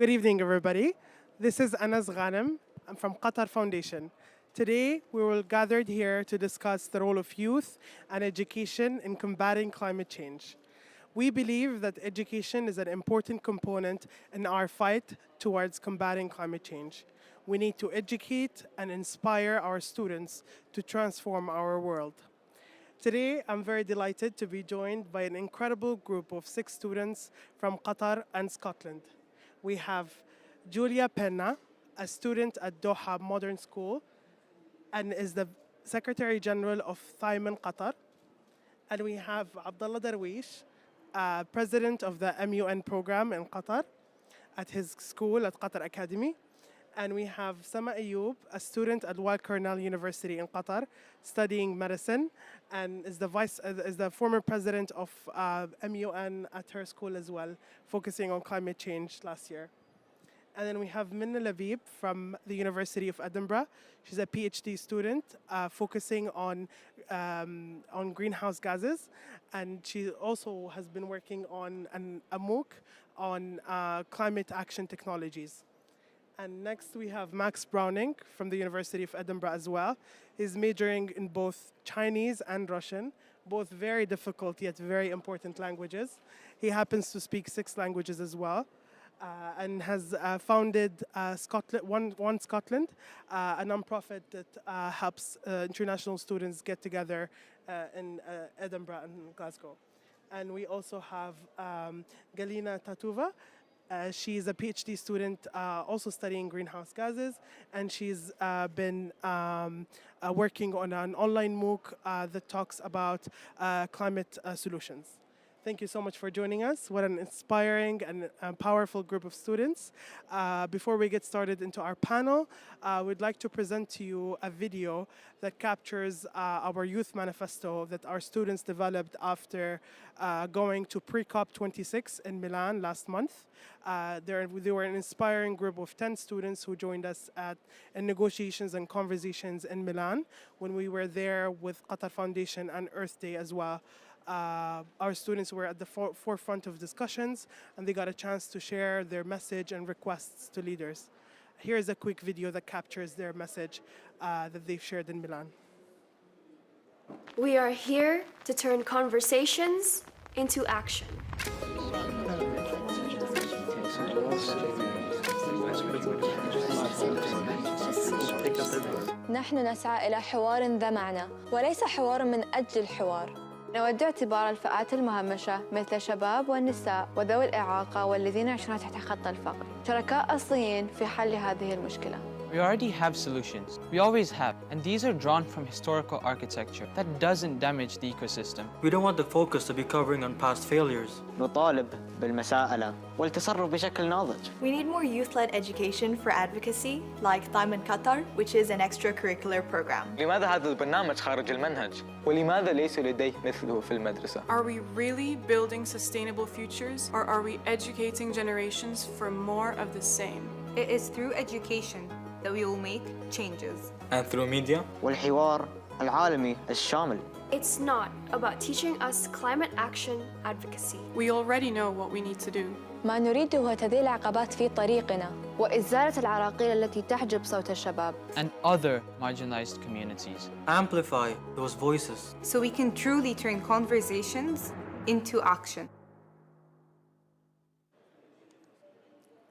Good evening, everybody. This is Anas Ghanem. I'm from Qatar Foundation. Today, we will gathered here to discuss the role of youth and education in combating climate change. We believe that education is an important component in our fight towards combating climate change. We need to educate and inspire our students to transform our world. Today, I'm very delighted to be joined by an incredible group of 6 students from Qatar and Scotland. We have Julia Penna, a student at Doha Modern School and is the Secretary General of Thaiman Qatar. And we have Abdullah Darwish, President of the MUN program in Qatar at his school at Qatar Academy. And we have Sama Ayoub, a student at Weill Cornell University in Qatar, studying medicine, and is the former president of MUN at her school as well, focusing on climate change last year. And then we have Minna Labib from the University of Edinburgh. She's a PhD student focusing on greenhouse gases, and she also has been working on a MOOC on climate action technologies. And next we have Max Browning from the University of Edinburgh as well. He's majoring in both Chinese and Russian, both very difficult yet very important languages. He happens to speak 6 languages as well, and has founded One Scotland, a nonprofit that helps international students get together in Edinburgh and Glasgow. And we also have Galina Tatuva. She's a PhD student also studying greenhouse gases, and she's been working on an online MOOC that talks about climate solutions. Thank you so much for joining us. What an inspiring and powerful group of students. Before we get started into our panel, we'd like to present to you a video that captures our youth manifesto that our students developed after going to pre-COP 26 in Milan last month. They were an inspiring group of 10 students who joined us in negotiations and conversations in Milan when we were there with Qatar Foundation and Earth Day as well. Our students were at the forefront of discussions, and they got a chance to share their message and requests to leaders. Here's a quick video that captures their message that they've shared in Milan. We are here to turn conversations into action. نحن نسعى إلى حوار ذا معنى وليس حوار من أجل الحوار. نود اعتبار الفئات المهمشة مثل الشباب والنساء وذوي الإعاقة والذين يعيشون تحت خط الفقر شركاء أصليين في حل هذه المشكلة. We already have solutions. We always have. And these are drawn from historical architecture that doesn't damage the ecosystem. We don't want the focus to be covering on past failures. نطالب بالمساءلة والتصرف بشكل ناضج. We need more youth-led education for advocacy, like Time in Qatar, which is an extracurricular program. لماذا هذا البرنامج خارج المنهج؟ ولماذا ليس لديه مثله في المدرسة؟ Are we really building sustainable futures, or are we educating generations for more of the same? It is through education that we will make changes. And through media? والحوار العالمي الشامل. It's not about teaching us climate action advocacy. We already know what we need to do. ما نريده هو تذليل العقبات في طريقنا وإزالة العراقيل التي تحجب صوت الشباب. And other marginalized communities. Amplify those voices. So we can truly turn conversations into action.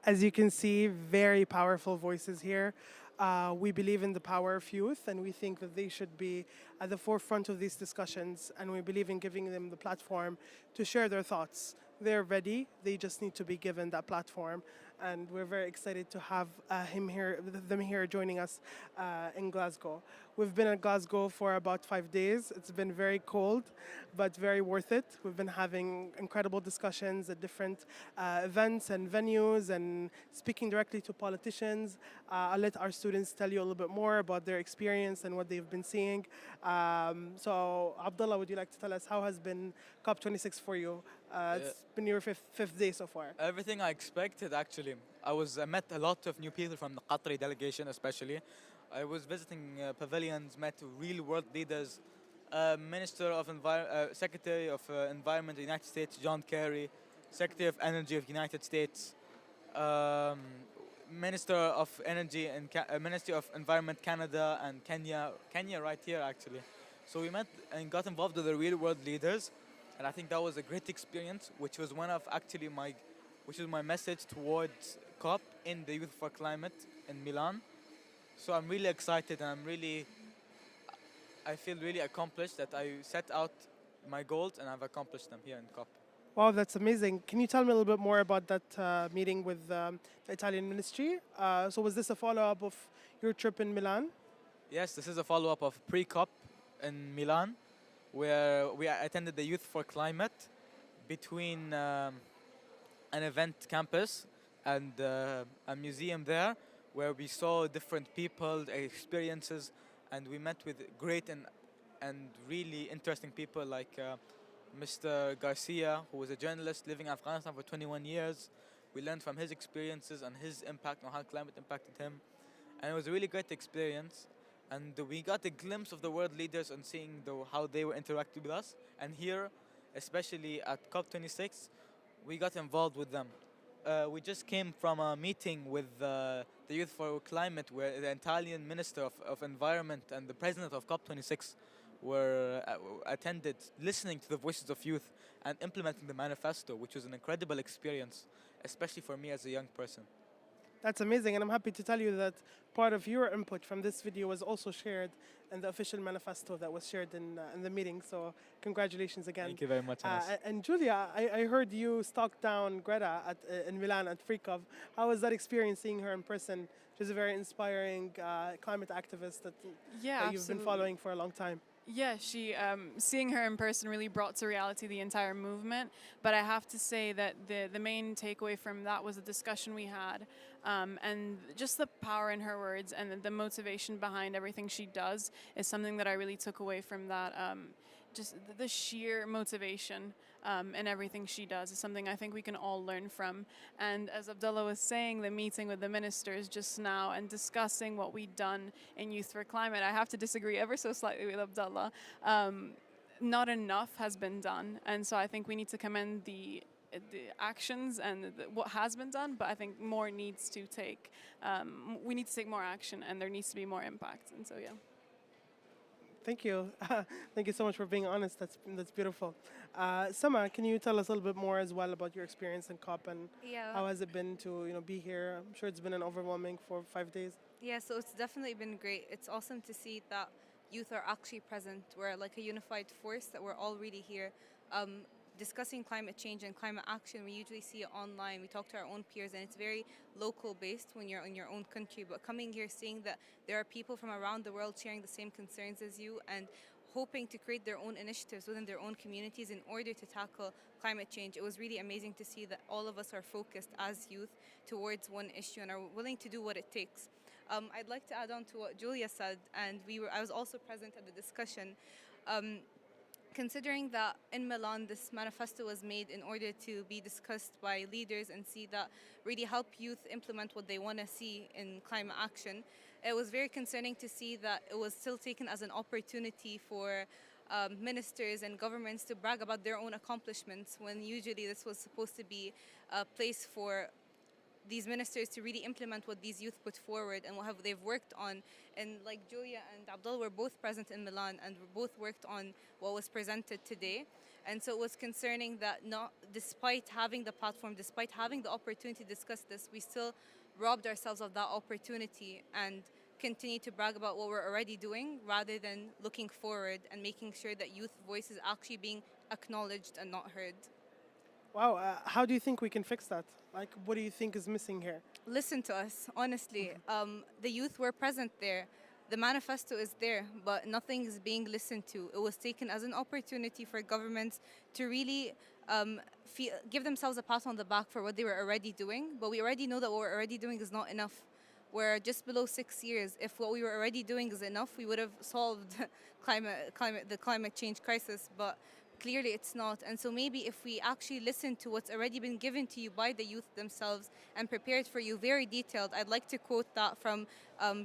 As you can see, very powerful voices here. We believe in the power of youth, and we think that they should be at the forefront of these discussions, and we believe in giving them the platform to share their thoughts. They're ready, they just need to be given that platform, and we're very excited to have them here joining us in Glasgow. We've been in Glasgow for about 5 days. It's been very cold, but very worth it. We've been having incredible discussions at different events and venues and speaking directly to politicians. I'll let our students tell you a little bit more about their experience and what they've been seeing. So, Abdullah, would you like to tell us how has been COP26 for you? It's been your fifth day so far. Everything I expected, actually. I met a lot of new people from the Qatari delegation, especially. I was visiting pavilions, met real world leaders, Secretary of Environment of the United States, John Kerry, Secretary of Energy of the United States, um, Minister of Energy and Ministry of Environment Canada and Kenya right here actually. So we met and got involved with the real world leaders, and I think that was a great experience, which was one of actually which is my message towards COP in the Youth for Climate in Milan. So I'm really excited, and I feel really accomplished that I set out my goals and I've accomplished them here in COP. Wow, that's amazing. Can you tell me a little bit more about that meeting with the Italian ministry? So was this a follow-up of your trip in Milan? Yes, this is a follow-up of pre-COP in Milan, where we attended the Youth for Climate between an event campus and a museum there, where we saw different people, their experiences, and we met with great and really interesting people like Mr. Garcia, who was a journalist living in Afghanistan for 21 years. We learned from his experiences and his impact on how climate impacted him. And it was a really great experience. And we got a glimpse of the world leaders and seeing how they were interacting with us. And here, especially at COP26, we got involved with them. We just came from a meeting with the Youth for Climate, where the Italian Minister of Environment and the President of COP26 were attended, listening to the voices of youth and implementing the manifesto, which was an incredible experience, especially for me as a young person. That's amazing, and I'm happy to tell you that part of your input from this video was also shared in the official manifesto that was shared in the meeting. So congratulations again. Thank you very much, Anas. And Julia, I heard you stalked down Greta in Milan at FreeCov. How was that experience, seeing her in person? She's a very inspiring climate activist that you've been following for a long time. Yeah, seeing her in person really brought to reality the entire movement. But I have to say that the main takeaway from that was the discussion we had, and just the power in her words and the motivation behind everything she does is something that I really took away from that. Just the sheer motivation and everything she does is something I think we can all learn from. And as Abdullah was saying, the meeting with the ministers just now and discussing what we've done in Youth for Climate, I have to disagree ever so slightly with Abdullah. Not enough has been done, and so I think we need to commend the actions and what has been done, but I think more needs to take. We need to take more action, and there needs to be more impact. And so, yeah. Thank you. Thank you so much for being honest. That's beautiful. Sama, can you tell us a little bit more as well about your experience in COP and how has it been to be here? I'm sure it's been an overwhelming 4 or 5 days. Yeah, so it's definitely been great. It's awesome to see that youth are actually present. We're like a unified force, that we're all really here. Discussing climate change and climate action, we usually see it online. We talk to our own peers, and it's very local based when you're in your own country. But coming here, seeing that there are people from around the world sharing the same concerns as you and hoping to create their own initiatives within their own communities in order to tackle climate change, it was really amazing to see that all of us are focused as youth towards one issue and are willing to do what it takes. I'd like to add on to what Julia said, and I was also present at the discussion. Considering that in Milan this manifesto was made in order to be discussed by leaders and see that really help youth implement what they want to see in climate action, it was very concerning to see that it was still taken as an opportunity for ministers and governments to brag about their own accomplishments, when usually this was supposed to be a place for these ministers to really implement what these youth put forward and what they've worked on. And like Julia and Abdullah were both present in Milan and both worked on what was presented today. And so it was concerning that despite having the platform, despite having the opportunity to discuss this, we still robbed ourselves of that opportunity and continue to brag about what we're already doing rather than looking forward and making sure that youth voice is actually being acknowledged and not heard. Wow, how do you think we can fix that? Like, what do you think is missing here? Listen to us, honestly. The youth were present there. The manifesto is there, but nothing is being listened to. It was taken as an opportunity for governments to really give themselves a pat on the back for what they were already doing. But we already know that what we're already doing is not enough. We're just below 6 years. If what we were already doing is enough, we would have solved the climate change crisis. But clearly it's not. And so maybe if we actually listen to what's already been given to you by the youth themselves and prepared for you, very detailed. I'd like to quote that from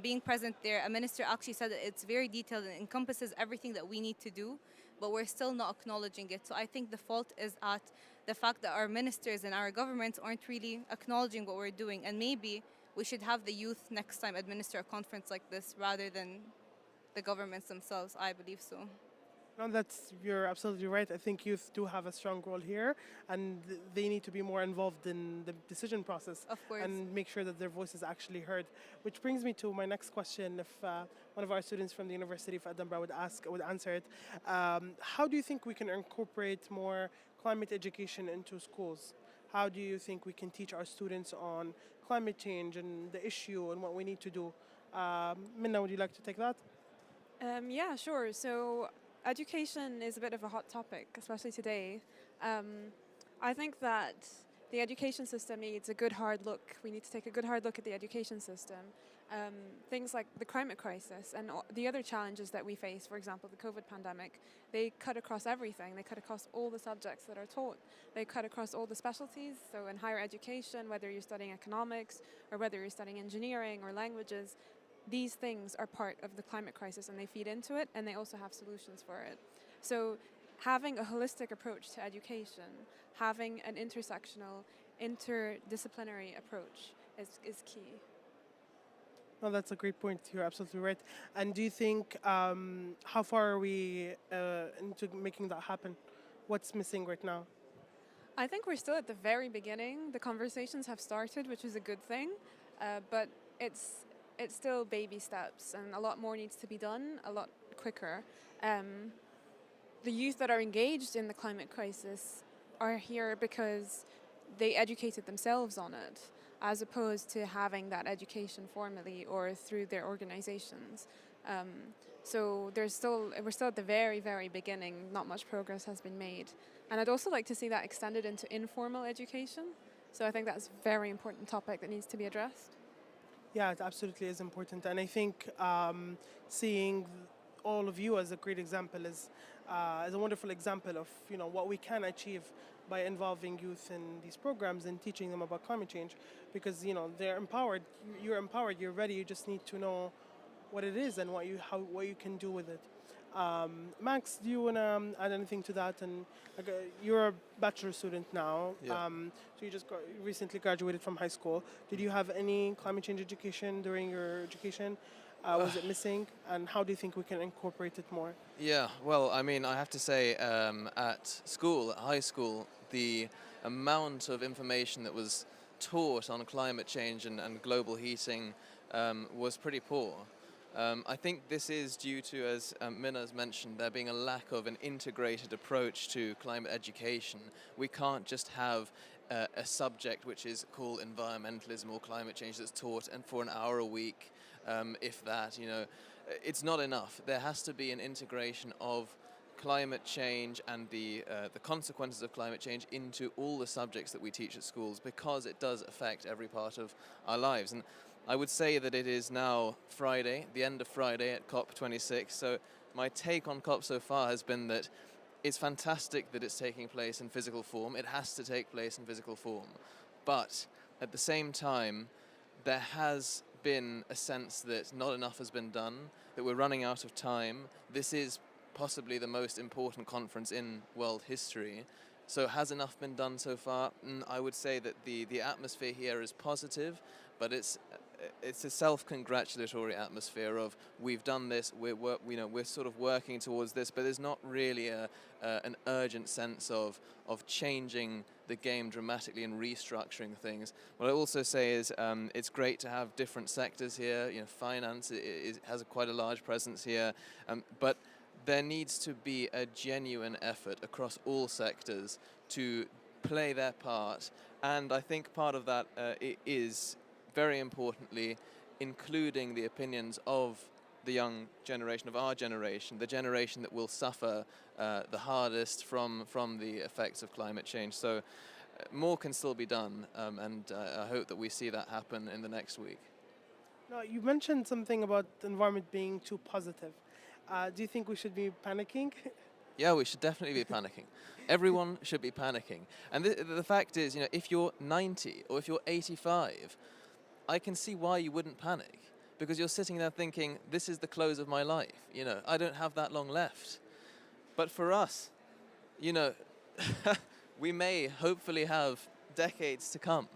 being present there. A minister actually said that it's very detailed and encompasses everything that we need to do. but we're still not acknowledging it. So I think the fault is at the fact that our ministers and our governments aren't really acknowledging what we're doing. And maybe we should have the youth next time administer a conference like this rather than the governments themselves. I believe so. No, you're absolutely right. I think youth do have a strong role here, and they need to be more involved in the decision process. Of course. And make sure that their voice is actually heard. Which brings me to my next question. If one of our students from the University of Edinburgh would answer it, how do you think we can incorporate more climate education into schools? How do you think we can teach our students on climate change and the issue and what we need to do? Minna, would you like to take that? Yeah, sure. So education is a bit of a hot topic, especially today. I think that the education system needs a good hard look. We need to take a good hard look at the education system. Things like the climate crisis and the other challenges that we face, for example, the COVID pandemic, they cut across everything. They cut across all the subjects that are taught. They cut across all the specialties. So in higher education, whether you're studying economics or whether you're studying engineering or languages, these things are part of the climate crisis and they feed into it and they also have solutions for it. So having a holistic approach to education, having an intersectional, interdisciplinary approach is key. No, that's a great point. You're absolutely right. And do you think, how far are we into making that happen? What's missing right now? I think we're still at the very beginning. The conversations have started, which is a good thing, but it's still baby steps and a lot more needs to be done a lot quicker. The youth that are engaged in the climate crisis are here because they educated themselves on it, as opposed to having that education formally or through their organizations. So we're still at the very, very beginning. Not much progress has been made. And I'd also like to see that extended into informal education. So I think that's a very important topic that needs to be addressed. Yeah, it absolutely is important. And I think seeing all of you as a great example is a wonderful example of what we can achieve by involving youth in these programs and teaching them about climate change, because they're empowered. You're empowered. You're ready. You just need to know what it is and what you can do with it. Max, do you want to add anything to that? And you're a bachelor student now, Yeah. so you recently graduated from high school. Did you have any climate change education during your education? Was it missing? And how do you think we can incorporate it more? Yeah, well, I mean, I have to say, at high school, the amount of information that was taught on climate change and global heating was pretty poor. I think this is due to, as Minna's mentioned, there being a lack of an integrated approach to climate education. We can't just have a subject which is called environmentalism or climate change that's taught and for an hour a week, if that, it's not enough. There has to be an integration of climate change and the consequences of climate change into all the subjects that we teach at schools, because it does affect every part of our lives. And I would say that it is now Friday, the end of Friday at COP26. So my take on COP so far has been that it's fantastic that it's taking place in physical form. It has to take place in physical form. But at the same time, there has been a sense that not enough has been done, that we're running out of time. This is possibly the most important conference in world history. So has enough been done so far? I would say that the atmosphere here is positive, but it's a self-congratulatory atmosphere of we've done this, we're sort of working towards this, but there's not really an urgent sense of changing the game dramatically and restructuring things. What I also say is it's great to have different sectors here. Finance has quite a large presence here, but there needs to be a genuine effort across all sectors to play their part, and I think part of that is, very importantly, including the opinions of the young generation, of our generation, the generation that will suffer the hardest from the effects of climate change. So more can still be done, and I hope that we see that happen in the next week. No, you mentioned something about the environment being too positive. Do you think we should be panicking? Yeah, we should definitely be panicking. Everyone should be panicking. And the fact is, if you're 90 or if you're 85, I can see why you wouldn't panic, because you're sitting there thinking, this is the close of my life. I don't have that long left. But for us, you know, we may hopefully have decades to come.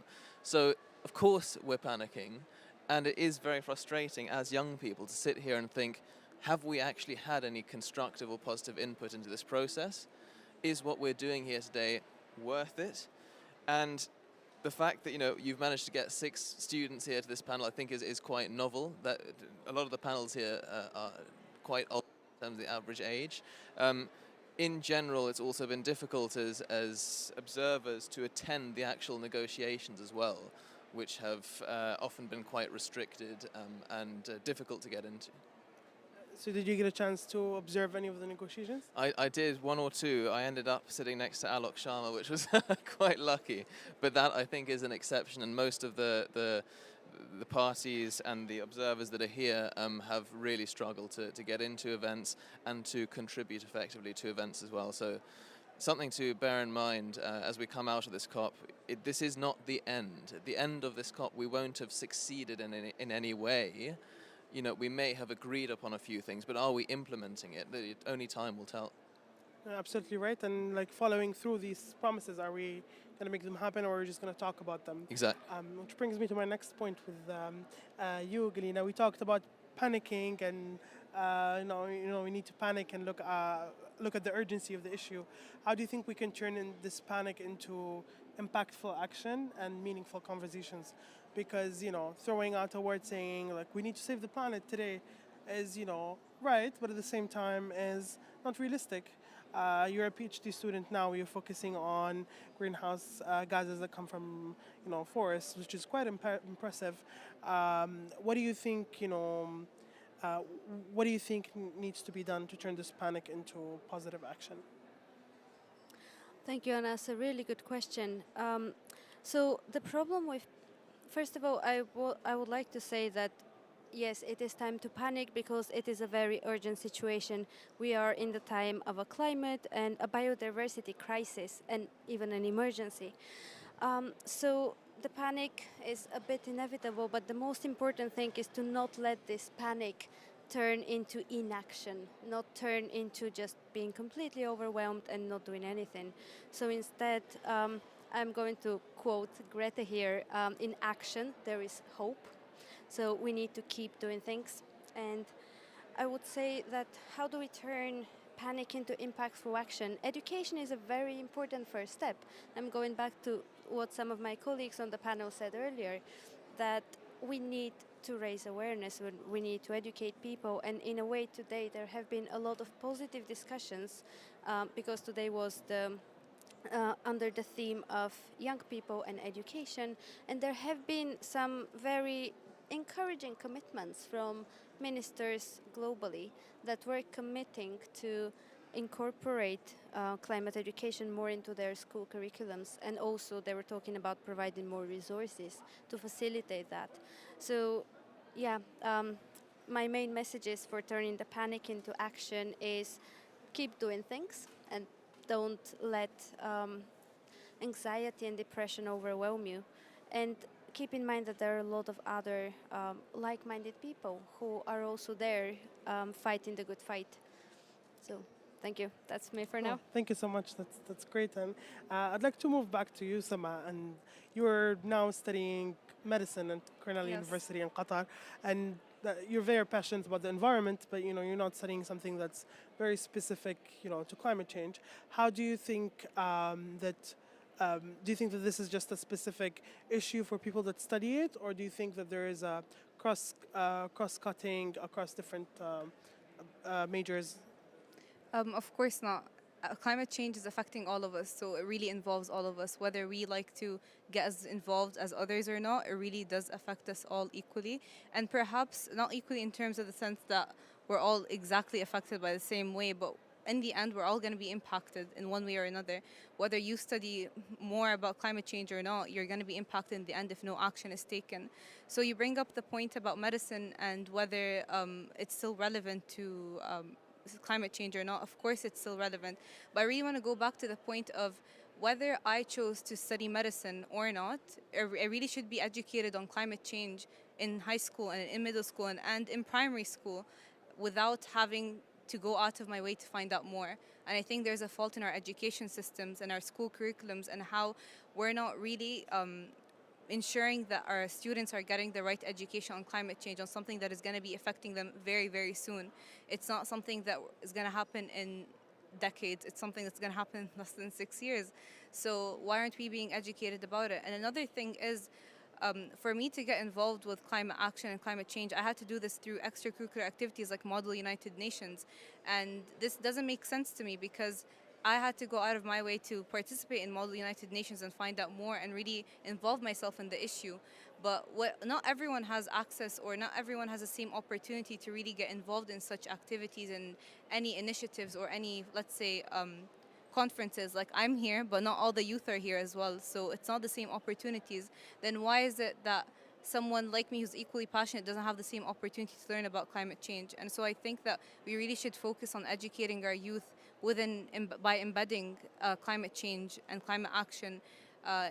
So, of course, we're panicking. And it is very frustrating as young people to sit here and think, have we actually had any constructive or positive input into this process? Is what we're doing here today worth it? And the fact that, you know, you've managed to get 6 students here to this panel, I think is quite novel. That a lot of the panels here are quite old in terms of the average age. In general, it's also been difficult as observers to attend the actual negotiations as well, which have often been quite restricted and difficult to get into. So did you get a chance to observe any of the negotiations? I did 1 or 2. I ended up sitting next to Alok Sharma, which was quite lucky. But that, I think, is an exception, and most of the parties and the observers that are here have really struggled to get into events and to contribute effectively to events as well. So something to bear in mind as we come out of this COP. This is not the end. At the end of this COP, we won't have succeeded in any way. You know, we may have agreed upon a few things, but are we implementing it? Only time will tell. Absolutely right. And like following through these promises, are we going to make them happen, or are we just going to talk about them? Exactly. Which brings me to my next point with you, Galina. We talked about panicking, and we need to panic and look at the urgency of the issue. How do you think we can turn this panic into impactful action and meaningful conversations? Because, you know, throwing out a word saying, like, we need to save the planet today is, you know, right, but at the same time is not realistic. You're a PhD student now. You're focusing on greenhouse gases that come from, you know, forests, which is quite impressive. What do you think, what do you think needs to be done to turn this panic into positive action? Thank you, Anna. It's a really good question. So the problem with, first of all, I would like to say that yes, it is time to panic because it is a very urgent situation. We are in the time of a climate and a biodiversity crisis and even an emergency. So the panic is a bit inevitable, but the most important thing is to not let this panic turn into inaction, not turn into just being completely overwhelmed and not doing anything. So instead, I'm going to quote Greta here, in action there is hope. So we need to keep doing things. And I would say that how do we turn panic into impactful action? Education is a very important first step. I'm going back to what some of my colleagues on the panel said earlier, that we need to raise awareness, we need to educate people, and in a way today there have been a lot of positive discussions because today was the under the theme of young people and education, and there have been some very encouraging commitments from ministers globally that were committing to incorporate climate education more into their school curriculums, and also they were talking about providing more resources to facilitate that. So yeah, my main messages for turning the panic into action is keep doing things and don't let anxiety and depression overwhelm you, and keep in mind that there are a lot of other like-minded people who are also there fighting the good fight. So thank you. That's me for now. Thank you so much. That's great. And I'd like to move back to you, Sama. And you're now studying medicine at Cornell University in Qatar, and you're very passionate about the environment, but you're not studying something that's very specific, to climate change. How do you think do you think that this is just a specific issue for people that study it, or do you think that there is a cross-cutting across different majors? Of course not. Climate change is affecting all of us, so it really involves all of us. Whether we like to get as involved as others or not, it really does affect us all equally. And perhaps not equally in terms of the sense that we're all exactly affected by the same way, but in the end, we're all going to be impacted in one way or another. Whether you study more about climate change or not, you're going to be impacted in the end if no action is taken. So you bring up the point about medicine and whether it's still relevant to climate change or not. Of course it's still relevant, but I really want to go back to the point of whether I chose to study medicine or not. I really should be educated on climate change in high school and in middle school and in primary school without having to go out of my way to find out more. And I think there's a fault in our education systems and our school curriculums and how we're not really ensuring that our students are getting the right education on climate change, on something that is going to be affecting them very, very soon. It's not something that is going to happen in decades. It's something that's going to happen in less than 6 years. So why aren't we being educated about it? And another thing is, for me to get involved with climate action and climate change, I had to do this through extracurricular activities like Model United Nations. And this doesn't make sense to me because I had to go out of my way to participate in Model United Nations and find out more and really involve myself in the issue. But not everyone has access, or not everyone has the same opportunity to really get involved in such activities and any initiatives or any, let's say, conferences. Like, I'm here, but not all the youth are here as well. So it's not the same opportunities. Then why is it that someone like me who's equally passionate doesn't have the same opportunity to learn about climate change? And so I think that we really should focus on educating our youth by embedding climate change and climate action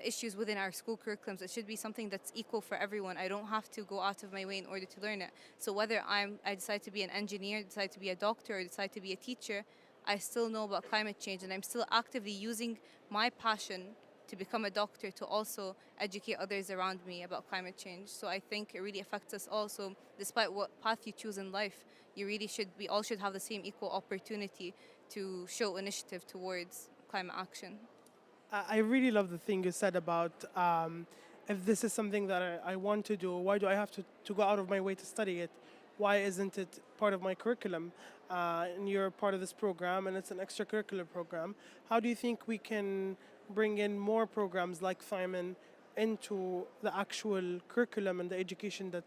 issues within our school curriculums. It should be something that's equal for everyone. I don't have to go out of my way in order to learn it. So whether I decide to be an engineer, decide to be a doctor, or decide to be a teacher, I still know about climate change, and I'm still actively using my passion to become a doctor to also educate others around me about climate change. So I think it really affects us all. So despite what path you choose in life, we all should have the same equal opportunity to show initiative towards climate action. I really love the thing you said about if this is something that I want to do, why do I have to go out of my way to study it? Why isn't it part of my curriculum? And you're part of this program, and it's an extracurricular program. How do you think we can bring in more programs like Thyman into the actual curriculum and the education that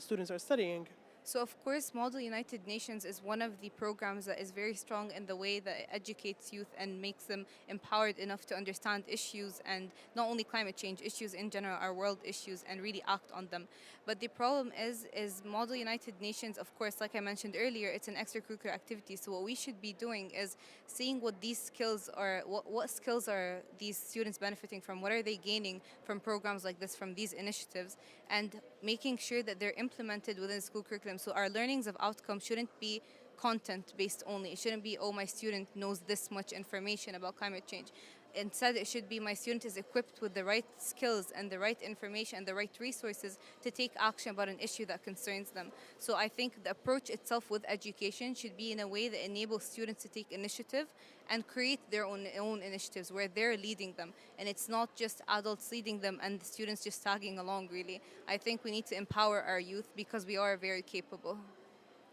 students are studying? So of course, Model United Nations is one of the programs that is very strong in the way that it educates youth and makes them empowered enough to understand issues, and not only climate change, issues in general, our world issues, and really act on them. But the problem is Model United Nations, of course, like I mentioned earlier, it's an extracurricular activity. So what we should be doing is seeing what these skills are, what skills are these students benefiting from, what are they gaining from programs like this, from these initiatives, and making sure that they're implemented within the school curriculum. So our learnings of outcome shouldn't be content-based only. It shouldn't be, oh, my student knows this much information about climate change. Instead, it should be my student is equipped with the right skills and the right information and the right resources to take action about an issue that concerns them. So I think the approach itself with education should be in a way that enables students to take initiative and create their own initiatives where they're leading them. And it's not just adults leading them and the students just tagging along, really. I think we need to empower our youth because we are very capable.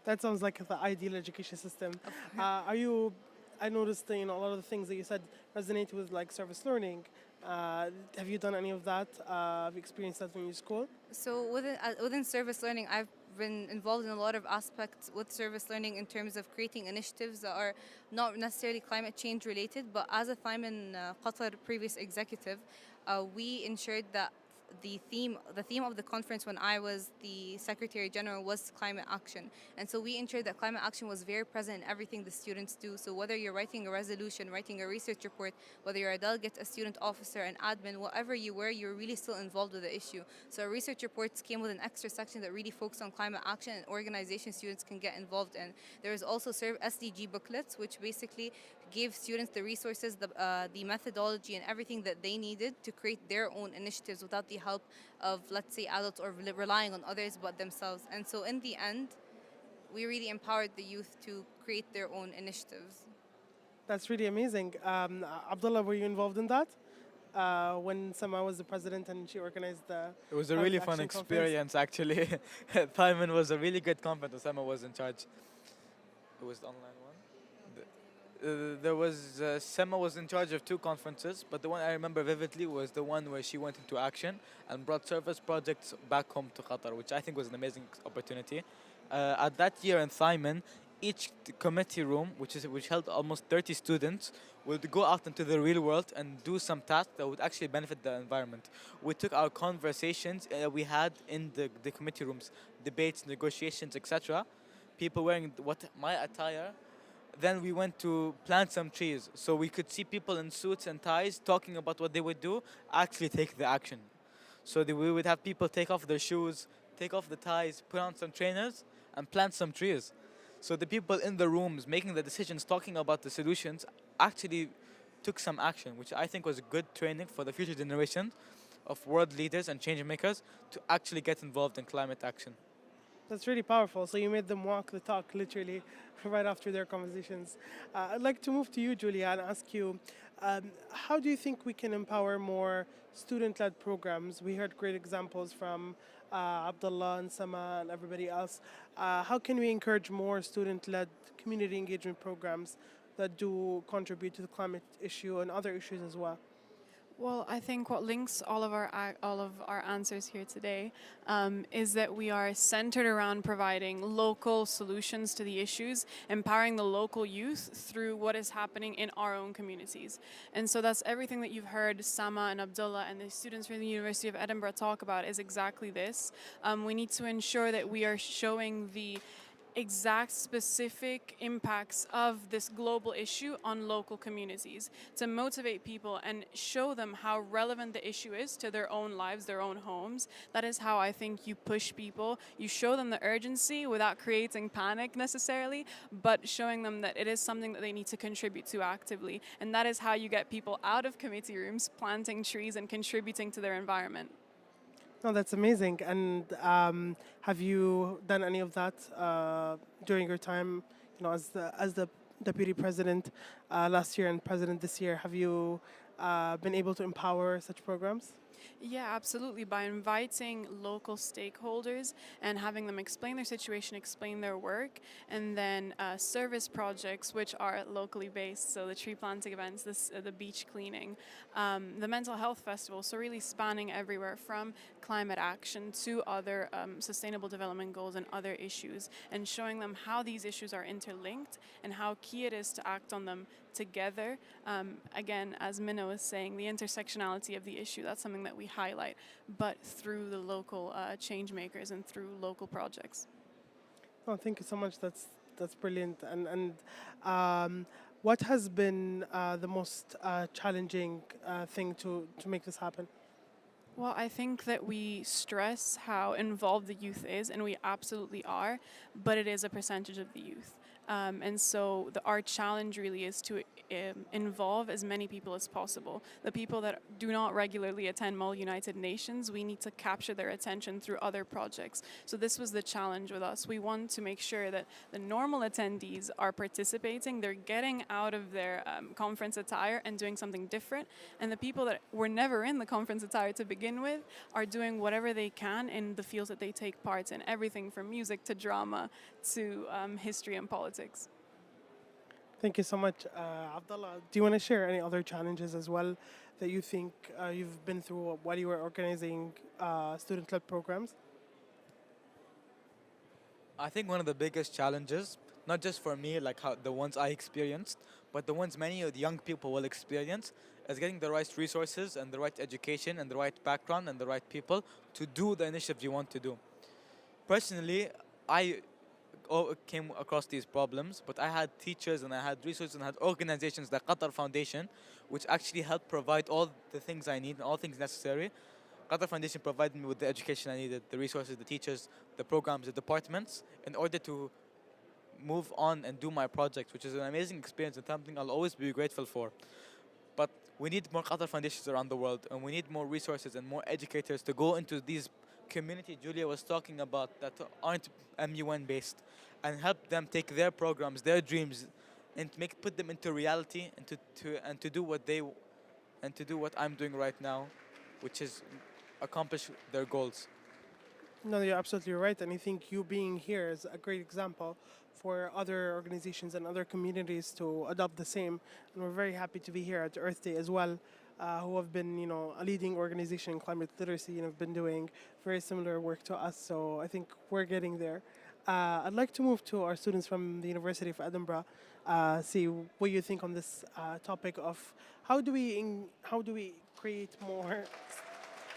That sounds like the ideal education system. I noticed a lot of the things that you said resonate with like service learning. Have you done any of that? Have you experienced that in your school? So within service learning, I've been involved in a lot of aspects with service learning in terms of creating initiatives that are not necessarily climate change related, but as a Thyman Qatar previous executive, we ensured that the theme of the conference when I was the Secretary General was climate action. And so we ensured that climate action was very present in everything the students do. So whether you're writing a resolution, writing a research report, whether you're a delegate, a student officer, an admin, whatever you were, you're really still involved with the issue. So our research reports came with an extra section that really focused on climate action and organizations students can get involved in. There is also SDG booklets, which basically gave students the resources, the methodology and everything that they needed to create their own initiatives without the help of, let's say, adults or relying on others but themselves. And so in the end, we really empowered the youth to create their own initiatives. That's really amazing. Abdullah, were you involved in that? When Sama was the president and she organized the... It was a really fun experience, actually. Thyman was a really good conference and Sama was in charge. It was the online one. There was Sema was in charge of 2 conferences, but the one I remember vividly was the one where she went into action and brought service projects back home to Qatar, which I think was an amazing opportunity. At that year in Thyman, each committee room, which held almost 30 students, would go out into the real world and do some tasks that would actually benefit the environment. We took our conversations we had in the committee rooms, debates, negotiations, etc. People wearing my attire. Then we went to plant some trees, so we could see people in suits and ties talking about what they would do, actually take the action. So we would have people take off their shoes, take off the ties, put on some trainers, and plant some trees. So the people in the rooms making the decisions, talking about the solutions, actually took some action, which I think was good training for the future generation of world leaders and change makers to actually get involved in climate action. That's really powerful. So you made them walk the talk, literally, right after their conversations. I'd like to move to you, Julia, and ask you, how do you think we can empower more student-led programs? We heard great examples from Abdullah and Sama and everybody else. How can we encourage more student-led community engagement programs that do contribute to the climate issue and other issues as well? Well, I think what links all of our answers here today is that we are centered around providing local solutions to the issues, empowering the local youth through what is happening in our own communities. And so that's everything that you've heard Sama and Abdullah and the students from the University of Edinburgh talk about is exactly this. We need to ensure that we are showing the exact specific impacts of this global issue on local communities to motivate people and show them how relevant the issue is to their own lives, their own homes. That is how I think you push people. You show them the urgency without creating panic necessarily, but showing them that it is something that they need to contribute to actively. And that is how you get people out of committee rooms, planting trees and contributing to their environment. No, that's amazing. And have you done any of that during your time, as the deputy president last year and president this year? Have you been able to empower such programs? Yeah, absolutely. By inviting local stakeholders and having them explain their situation, explain their work, and then service projects which are locally based. So the tree planting events, the beach cleaning, the mental health festival. So really spanning everywhere from climate action to other sustainable development goals and other issues, and showing them how these issues are interlinked and how key it is to act on them together. Again, as Minna was saying, the intersectionality of the issue, that's something that we highlight, but through the local change makers and through local projects. Oh, thank you so much. That's brilliant. And what has been the most challenging thing to make this happen? Well, I think that we stress how involved the youth is, and we absolutely are, but it is a percentage of the youth. And so our challenge really is to involve as many people as possible. The people that do not regularly attend MUL United Nations, we need to capture their attention through other projects. So this was the challenge with us. We want to make sure that the normal attendees are participating, they're getting out of their conference attire and doing something different. And the people that were never in the conference attire to begin with are doing whatever they can in the fields that they take part in, everything from music to drama to history and politics. Thank you so much. Abdullah, do you want to share any other challenges as well that you think you've been through while you were organizing student-led programs? I think one of the biggest challenges, not just for me, like how the ones I experienced, but the ones many of the young people will experience, is getting the right resources and the right education and the right background and the right people to do the initiatives you want to do. Personally, I came across these problems, but I had teachers and I had resources and I had organizations like Qatar Foundation, which actually helped provide all the things I need and all things necessary. Qatar Foundation provided me with the education I needed, the resources, the teachers, the programs, the departments, in order to move on and do my project, which is an amazing experience and something I'll always be grateful for. But we need more Qatar Foundations around the world, and we need more resources and more educators to go into these community Julia was talking about that aren't MUN based, and help them take their programs, their dreams, and put them into reality, and to do what I'm doing right now, which is accomplish their goals. No, you're absolutely right, and I think you being here is a great example for other organizations and other communities to adopt the same. And we're very happy to be here at Earth Day as well, who have been, a leading organization in climate literacy and have been doing very similar work to us. So I think we're getting there. I'd like to move to our students from the University of Edinburgh, see what you think on this topic of how do we create more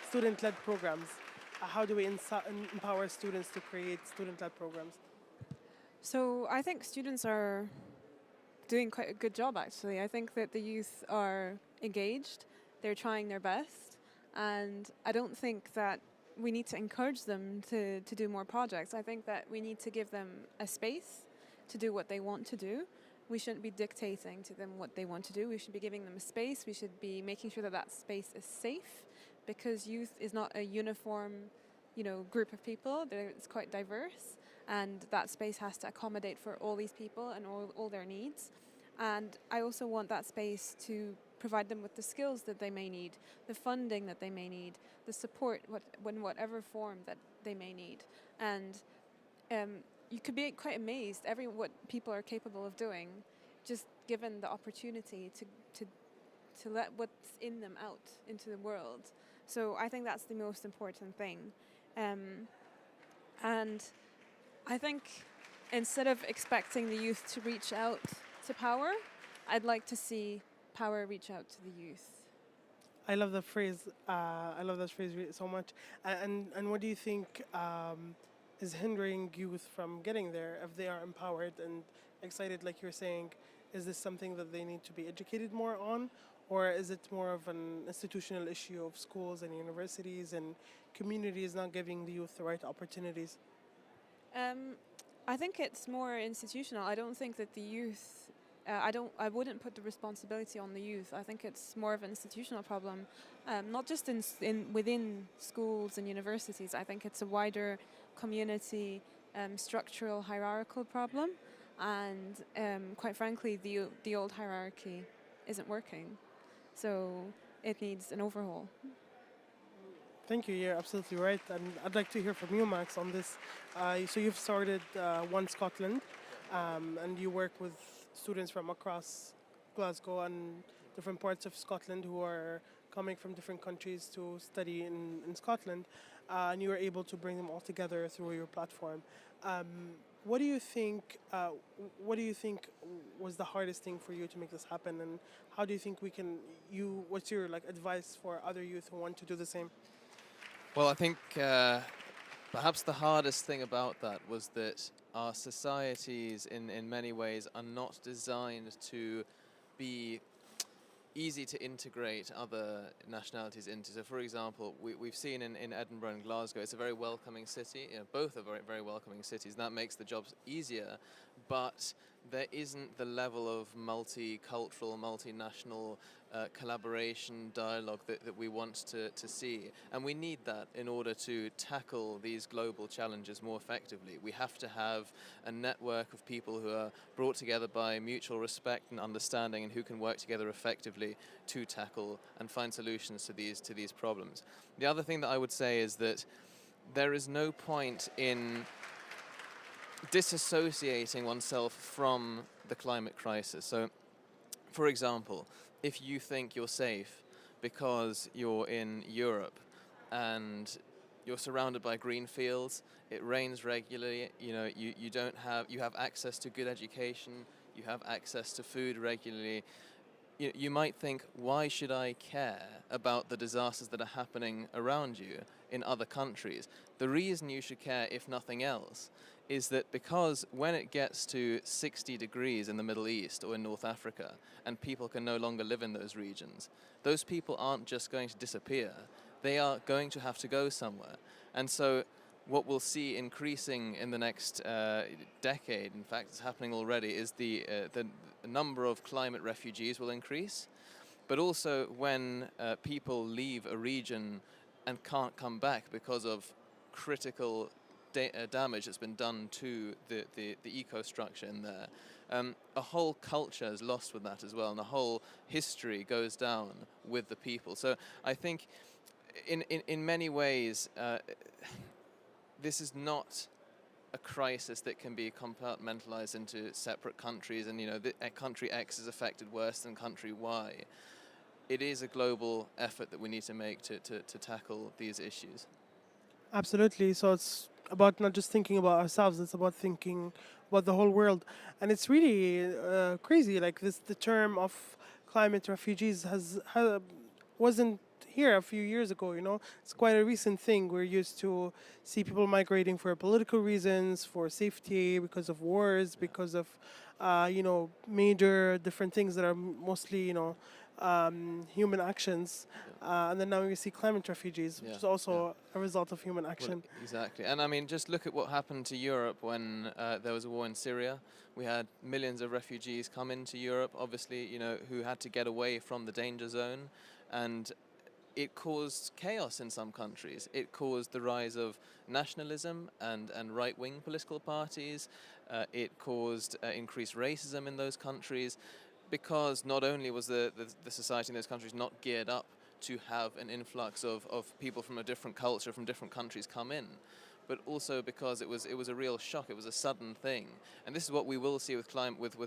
student-led programs? How do we empower students to create student-led programs? So I think students are doing quite a good job, actually. I think that the youth are engaged, they're trying their best, and I don't think that we need to encourage them to do more projects. I think that we need to give them a space to do what they want to do. We shouldn't be dictating to them what they want to do. We should be giving them a space. We should be making sure that that space is safe, because youth is not a uniform, group of people. It's quite diverse, and that space has to accommodate for all these people and all their needs. And I also want that space to provide them with the skills that they may need, the funding that they may need, the support in whatever form that they may need. And you could be quite amazed what people are capable of doing, just given the opportunity to let what's in them out into the world. So I think that's the most important thing. And I think instead of expecting the youth to reach out to power, I'd like to see power reach out to the youth. I love that phrase. I love that phrase so much. And what do you think is hindering youth from getting there if they are empowered and excited, like you're saying? Is this something that they need to be educated more on, or is it more of an institutional issue of schools and universities and communities not giving the youth the right opportunities? I think it's more institutional. I don't think that the youth. I wouldn't put the responsibility on the youth. I think it's more of an institutional problem, not just within schools and universities. I think it's a wider community, structural, hierarchical problem, and quite frankly, the old hierarchy isn't working, so it needs an overhaul. Thank you. You're absolutely right, and I'd like to hear from you, Max, on this. So you've started One Scotland, and you work with students from across Glasgow and different parts of Scotland who are coming from different countries to study in Scotland, and you were able to bring them all together through your platform. What do you think? What do you think was the hardest thing for you to make this happen, and how do you think we can? What's your advice for other youth who want to do the same? Well, I think perhaps the hardest thing about that was that our societies in many ways are not designed to be easy to integrate other nationalities into. So for example, we've seen in Edinburgh and Glasgow, it's a very welcoming city. Both are very, very welcoming cities, and that makes the jobs easier, but there isn't the level of multicultural, multinational collaboration, dialogue that we want to see. And we need that in order to tackle these global challenges more effectively. We have to have a network of people who are brought together by mutual respect and understanding, and who can work together effectively to tackle and find solutions to these problems. The other thing that I would say is that there is no point in disassociating oneself from the climate crisis. So, for example, if you think you're safe because you're in Europe and you're surrounded by green fields, it rains regularly, you have access to good education, you have access to food regularly, you might think, why should I care about the disasters that are happening around you in other countries? The reason you should care, if nothing else, is that because when it gets to 60 degrees in the Middle East or in North Africa and people can no longer live in those regions, those people aren't just going to disappear, they are going to have to go somewhere. And so what we'll see increasing in the next decade, in fact it's happening already, is the number of climate refugees will increase, but also when people leave a region and can't come back because of critical damage that's been done to the eco-structure in there. A whole culture is lost with that as well, and a whole history goes down with the people. So I think in many ways, this is not a crisis that can be compartmentalized into separate countries, and country X is affected worse than country Y. It is a global effort that we need to make to tackle these issues. Absolutely. So it's about not just thinking about ourselves, it's about thinking about the whole world. And it's really crazy, the term of climate refugees wasn't here a few years ago, It's quite a recent thing. We're used to see people migrating for political reasons, for safety, because of wars, because of, major different things that are mostly, human actions, and then now we see climate refugees, which is also a result of human action. Well, exactly. And I mean, just look at what happened to Europe when there was a war in Syria. We had millions of refugees come into Europe, obviously, you know, who had to get away from the danger zone. And it caused chaos in some countries. It caused the rise of nationalism and right-wing political parties. It caused increased racism in those countries, because not only was the society in those countries not geared up to have an influx of people from a different culture, from different countries come in, but also because it was a real shock. It was a sudden thing. And this is what we will see with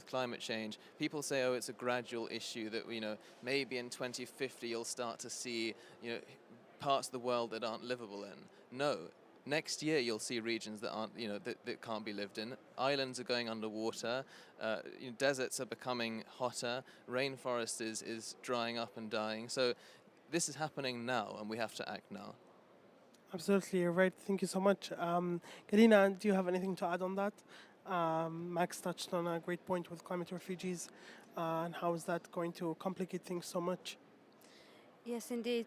climate change. People say, oh, it's a gradual issue that, you know, maybe in 2050 you'll start to see, you know, parts of the world that aren't livable in. No. Next year you'll see regions that aren't, you know, that can't be lived in. Islands are going underwater. You know, deserts are becoming hotter. Rainforest is drying up and dying. So this is happening now, and we have to act now. Absolutely, you're right. Thank you so much. Karina, do you have anything to add on that? Max touched on a great point with climate refugees, and how is that going to complicate things so much? Yes, indeed.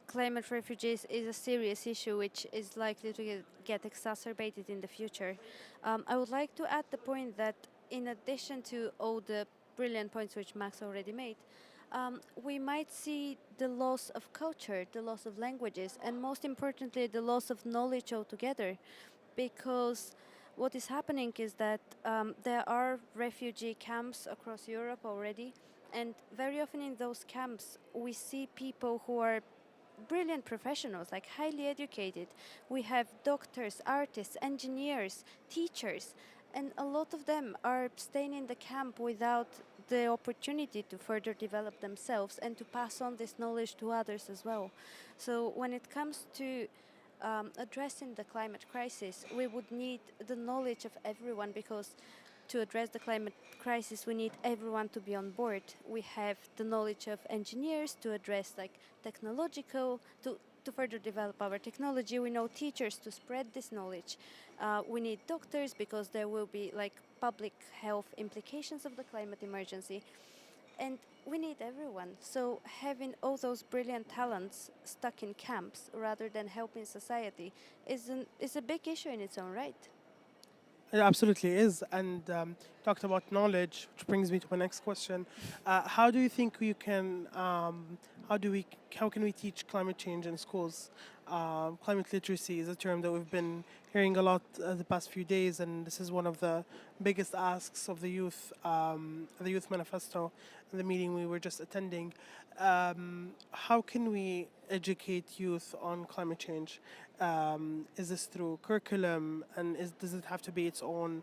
Climate refugees is a serious issue which is likely to get exacerbated in the future. I would like to add the point that in addition to all the brilliant points which Max already made, we might see the loss of culture, the loss of languages, and most importantly, the loss of knowledge altogether. Because what is happening is that there are refugee camps across Europe already, and very often in those camps, we see people who are brilliant professionals, like highly educated. We have doctors, artists, engineers, teachers, and a lot of them are staying in the camp without the opportunity to further develop themselves and to pass on this knowledge to others as well. So when it comes to addressing the climate crisis, we would need the knowledge of everyone, because to address the climate crisis, we need everyone to be on board. We have the knowledge of engineers to address like technological, to further develop our technology. We know teachers to spread this knowledge. We need doctors because there will be like public health implications of the climate emergency. And we need everyone. So having all those brilliant talents stuck in camps rather than helping society is a big issue in its own right. It absolutely is. And talked about knowledge, which brings me to my next question. How do you think we can, how can we teach climate change in schools? Climate literacy is a term that we've been hearing a lot the past few days, and this is one of the biggest asks of the youth manifesto, and the meeting we were just attending. How can we educate youth on climate change? Is this through curriculum, and does it have to be its own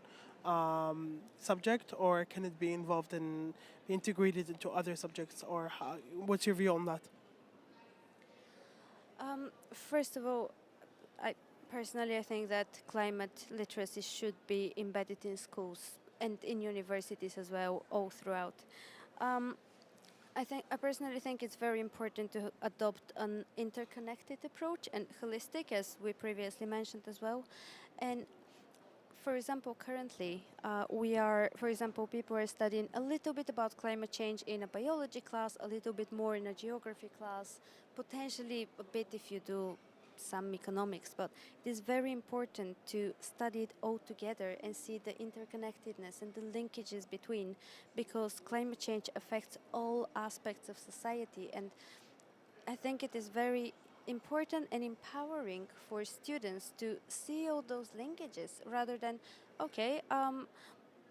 subject, or can it be involved in, be integrated into other subjects, or what's your view on that? First of all, I think that climate literacy should be embedded in schools and in universities as well, all throughout. I personally think it's very important to adopt an interconnected approach and holistic, as we previously mentioned as well. And for example, currently people are studying a little bit about climate change in a biology class, a little bit more in a geography class, potentially a bit if you do some economics, but it is very important to study it all together and see the interconnectedness and the linkages between, because climate change affects all aspects of society. And I think it is very important and empowering for students to see all those linkages rather than,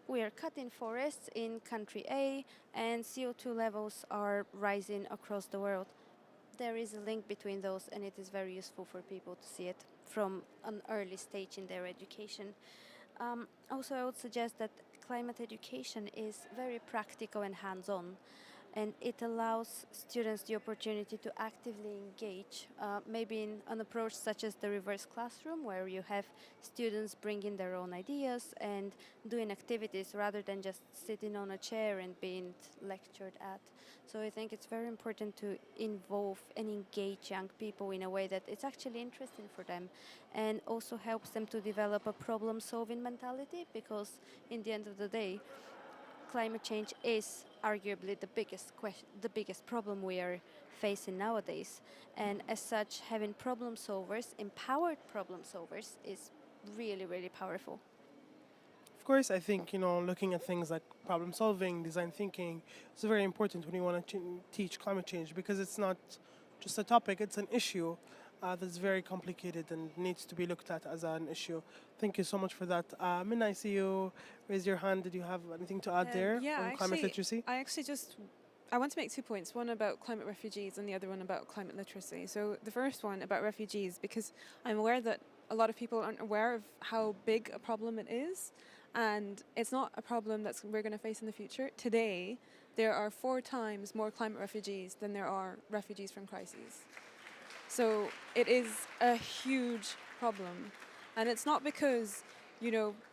we are cutting forests in country A and CO2 levels are rising across the world. There is a link between those, and it is very useful for people to see it from an early stage in their education. Also, I would suggest that climate education is very practical and hands-on, and it allows students the opportunity to actively engage, maybe in an approach such as the reverse classroom, where you have students bringing their own ideas and doing activities rather than just sitting on a chair and being lectured at. So I think it's very important to involve and engage young people in a way that it's actually interesting for them, and also helps them to develop a problem-solving mentality, because in the end of the day, climate change is arguably the biggest problem we are facing nowadays. And as such, having problem solvers, empowered problem solvers, is really, really powerful. Of course, I think, looking at things like problem solving, design thinking, is very important when you want to teach climate change, because it's not just a topic, it's an issue that's very complicated and needs to be looked at as an issue. Thank you so much for that. Minna, I see you raise your hand. Did you have anything to add there on climate literacy? I want to make 2 points, one about climate refugees and the other one about climate literacy. So the first one about refugees, because I'm aware that a lot of people aren't aware of how big a problem it is. And it's not a problem that we're going to face in the future. Today, there are 4 times more climate refugees than there are refugees from crises. So it is a huge problem. And it's not because,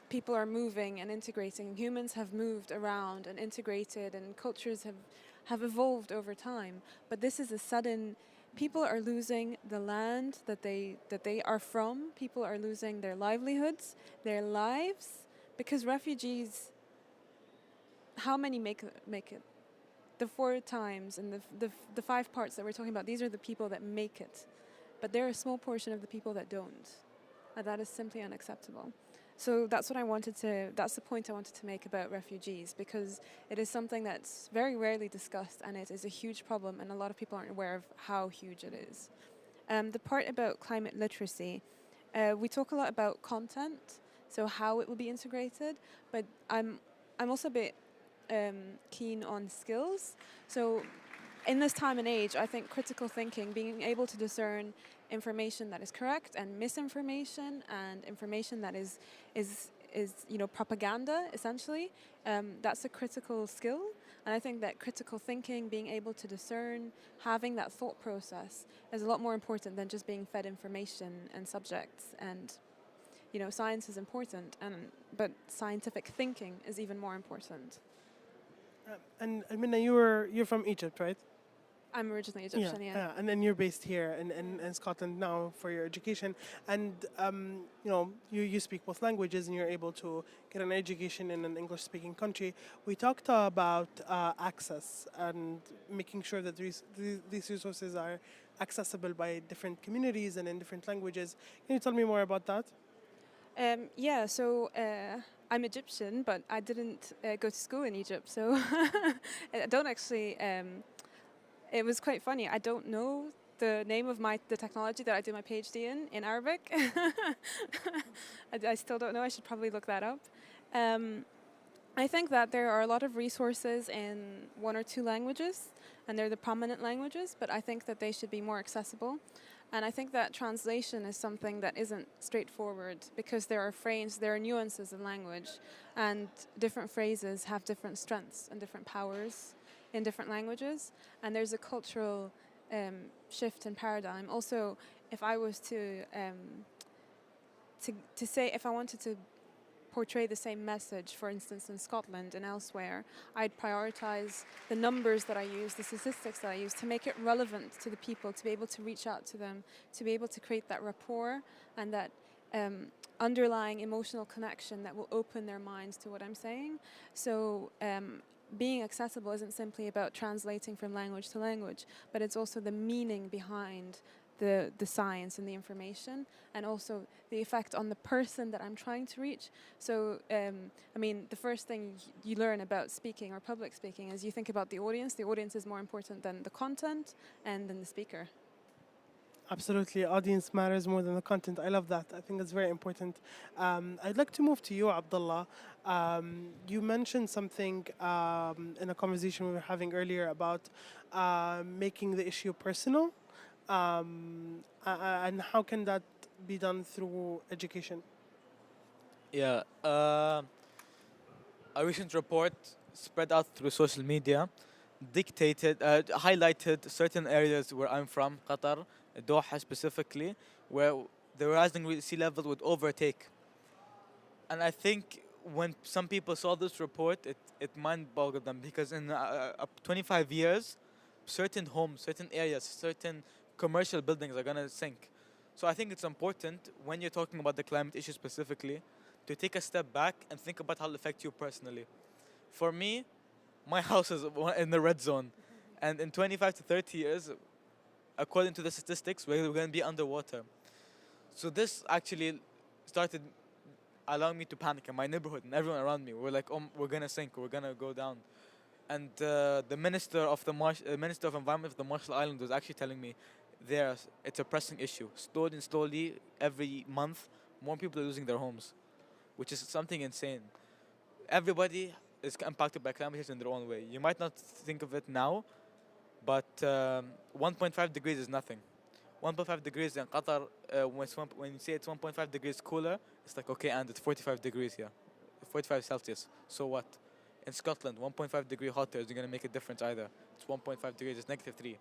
people are moving and integrating. Humans have moved around and integrated, and cultures have evolved over time. But this is a sudden... People are losing the land that they are from. People are losing their livelihoods, their lives. Because refugees, how many make it? The 4 times and the 5 parts that we're talking about, these are the people that make it. But they're a small portion of the people that don't. And that is simply unacceptable. So that's that's the point I wanted to make about refugees, because it is something that's very rarely discussed, and it is a huge problem, and a lot of people aren't aware of how huge it is. The part about climate literacy, we talk a lot about content, so how it will be integrated, but I'm also a bit keen on skills. So in this time and age, I think critical thinking, being able to discern information that is correct and misinformation and information that is propaganda, essentially, that's a critical skill. And I think that critical thinking, being able to discern, having that thought process is a lot more important than just being fed information and subjects. And science is important, but scientific thinking is even more important. And Minna, you're from Egypt, right? I'm originally Egyptian, yeah. And then you're based here in Scotland now for your education. And, you speak both languages and you're able to get an education in an English-speaking country. We talked about access and making sure that these resources are accessible by different communities and in different languages. Can you tell me more about that? So I'm Egyptian, but I didn't go to school in Egypt, so I don't actually... It was quite funny. I don't know the name of the technology that I did my PhD in Arabic. I still don't know. I should probably look that up. I think that there are a lot of resources in 1 or 2 languages, and they're the prominent languages, but I think that they should be more accessible. And I think that translation is something that isn't straightforward, because there are nuances in language, and different phrases have different strengths and different powers in different languages, and there's a cultural shift in paradigm. Also, if I was to say, if I wanted to portray the same message, for instance, in Scotland and elsewhere, I'd prioritize the numbers that I use, the statistics that I use, to make it relevant to the people, to be able to reach out to them, to be able to create that rapport and that underlying emotional connection that will open their minds to what I'm saying. So being accessible isn't simply about translating from language to language, but it's also the meaning behind the science and the information, and also the effect on the person that I'm trying to reach. So, the first thing you learn about speaking or public speaking is you think about the audience. The audience is more important than the content and than the speaker. Absolutely, audience matters more than the content. I love that. I think it's very important. I'd like to move to you, Abdullah. You mentioned something in a conversation we were having earlier about making the issue personal, and how can that be done through education? Yeah, a recent report spread out through social media highlighted certain areas where I'm from, Qatar, Doha specifically, where the rising sea level would overtake. And I think when some people saw this report, it mind-boggled them, because in 25 years, certain homes, certain areas, certain commercial buildings are going to sink. So I think it's important, when you're talking about the climate issue specifically, to take a step back and think about how it'll affect you personally. For me, my house is in the red zone. And in 25 to 30 years, according to the statistics, we're going to be underwater. So this actually started allowing me to panic in my neighborhood and everyone around me. We're like, oh, we're going to sink, we're going to go down. And the Minister of Environment of the Marshall Islands was actually telling me it's a pressing issue. Slowly, every month, more people are losing their homes, which is something insane. Everybody is impacted by climate change in their own way. You might not think of it now, but 1.5 degrees is nothing. 1.5 degrees in Qatar, when you say it's 1.5 degrees cooler, it's like, okay, and it's 45 degrees here, 45 Celsius. So what? In Scotland, 1.5 degree hotter isn't going to make a difference either. It's 1.5 degrees, it's -3.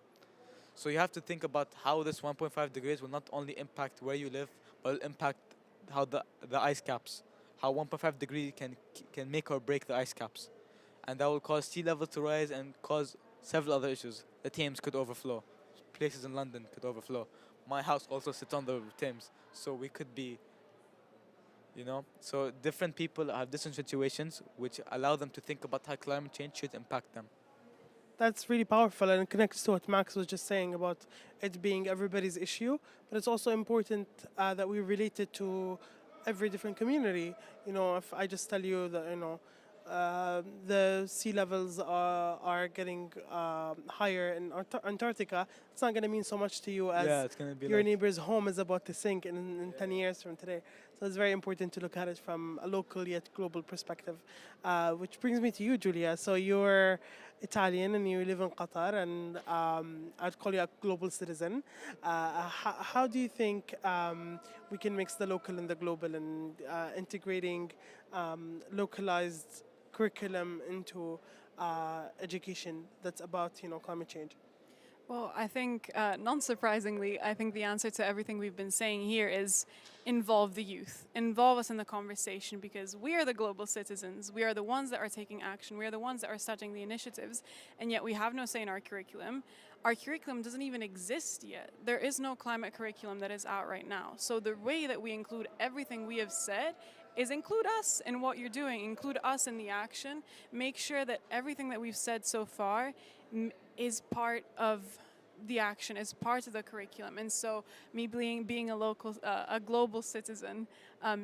So you have to think about how this 1.5 degrees will not only impact where you live, but will impact how the ice caps, how 1.5 degree can make or break the ice caps. And that will cause sea level to rise and cause several other issues. The Thames could overflow. Places in London could overflow. My house also sits on the Thames, so we could be, so different people have different situations which allow them to think about how climate change should impact them. That's really powerful, and it connects to what Max was just saying about it being everybody's issue. But it's also important that we relate it to every different community. If I just tell you that, the sea levels are getting higher in Antarctica, it's not going to mean so much to you as it's gonna be your neighbor's home is about to sink in 10 years from today. So it's very important to look at it from a local yet global perspective. Which brings me to you, Julia. So you're Italian and you live in Qatar, and I'd call you a global citizen. How do you think we can mix the local and the global and integrating localized curriculum into education that's about climate change? Well, I think, non-surprisingly, I think the answer to everything we've been saying here is involve the youth. Involve us in the conversation, because we are the global citizens. We are the ones that are taking action. We are the ones that are starting the initiatives, and yet we have no say in our curriculum. Our curriculum doesn't even exist yet. There is no climate curriculum that is out right now. So the way that we include everything we have said is include us in what you're doing, include us in the action, make sure that everything that we've said so far is part of the action, is part of the curriculum. And so me being a global citizen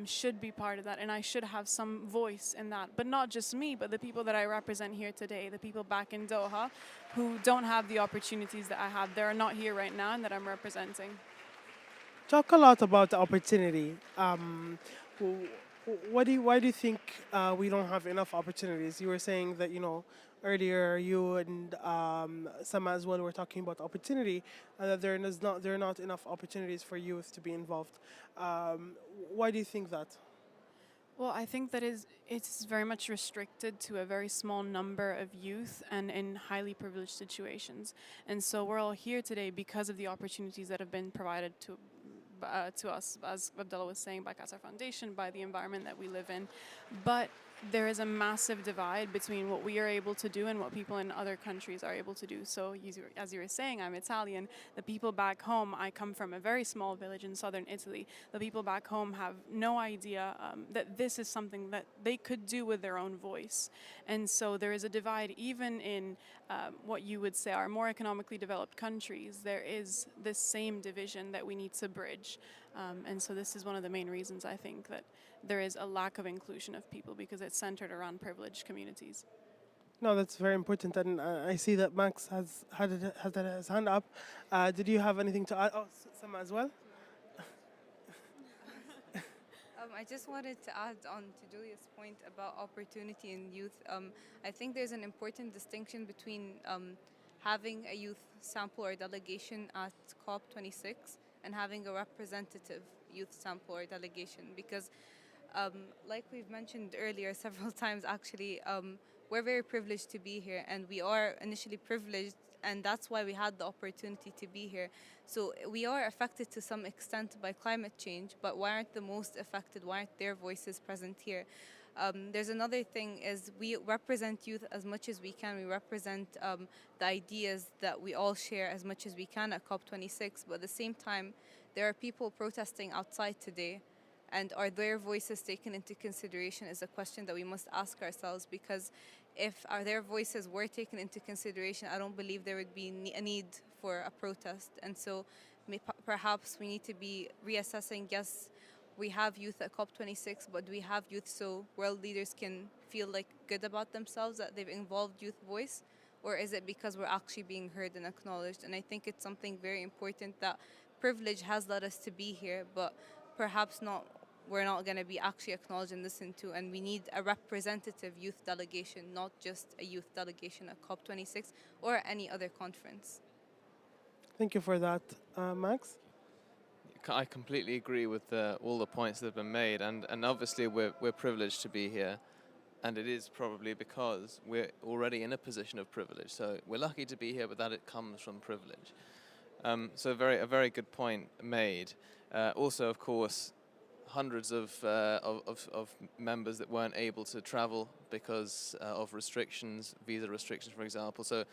should be part of that, and I should have some voice in that. But not just me, but the people that I represent here today, the people back in Doha who don't have the opportunities that I have. They're not here right now and that I'm representing. Talk a lot about opportunity. Why do you think we don't have enough opportunities? You were saying that, earlier you and Sama as well were talking about opportunity, and that there are not enough opportunities for youth to be involved. Why do you think that? Well, I think that it's very much restricted to a very small number of youth and in highly privileged situations. And so we're all here today because of the opportunities that have been provided to us, as Abdullah was saying, by Qatar Foundation, by the environment that we live in. But there is a massive divide between what we are able to do and what people in other countries are able to do. So as you were saying, I'm Italian. The people back home, I come from a very small village in southern Italy. The people back home have no idea that this is something that they could do with their own voice. And so there is a divide even in what you would say are more economically developed countries. There is this same division that we need to bridge. And so this is one of the main reasons I think that there is a lack of inclusion of people, because it's centered around privileged communities. No, that's very important, and I see that Max has had his hand up. Did you have anything to add? Oh, Sama as well? I just wanted to add on to Julia's point about opportunity in youth. I think there's an important distinction between having a youth sample or delegation at COP26 and having a representative youth sample or delegation, because like we've mentioned earlier several times actually, we're very privileged to be here, and we are initially privileged, and that's why we had the opportunity to be here. So we are affected to some extent by climate change, but why aren't the most affected? Why aren't their voices present here? There's another thing, is we represent youth as much as we can. We represent the ideas that we all share as much as we can at COP26, but at the same time, there are people protesting outside today, And are their voices taken into consideration is a question that we must ask ourselves, because if their voices were taken into consideration, I don't believe there would be a need for a protest. And so perhaps we need to be reassessing, yes, we have youth at COP26, but do we have youth so world leaders can feel like good about themselves that they've involved youth voice? Or is it because we're actually being heard and acknowledged? And I think it's something very important that privilege has led us to be here, but perhaps we're not going to be actually acknowledged and listened to. And we need a representative youth delegation, not just a youth delegation at COP26 or any other conference. Thank you for that, Max. I completely agree with all the points that have been made, and obviously we're privileged to be here, and it is probably because we're already in a position of privilege. So we're lucky to be here, but that it comes from privilege. So a very good point made. Also, of course, hundreds of members that weren't able to travel because of restrictions, visa restrictions, for example. So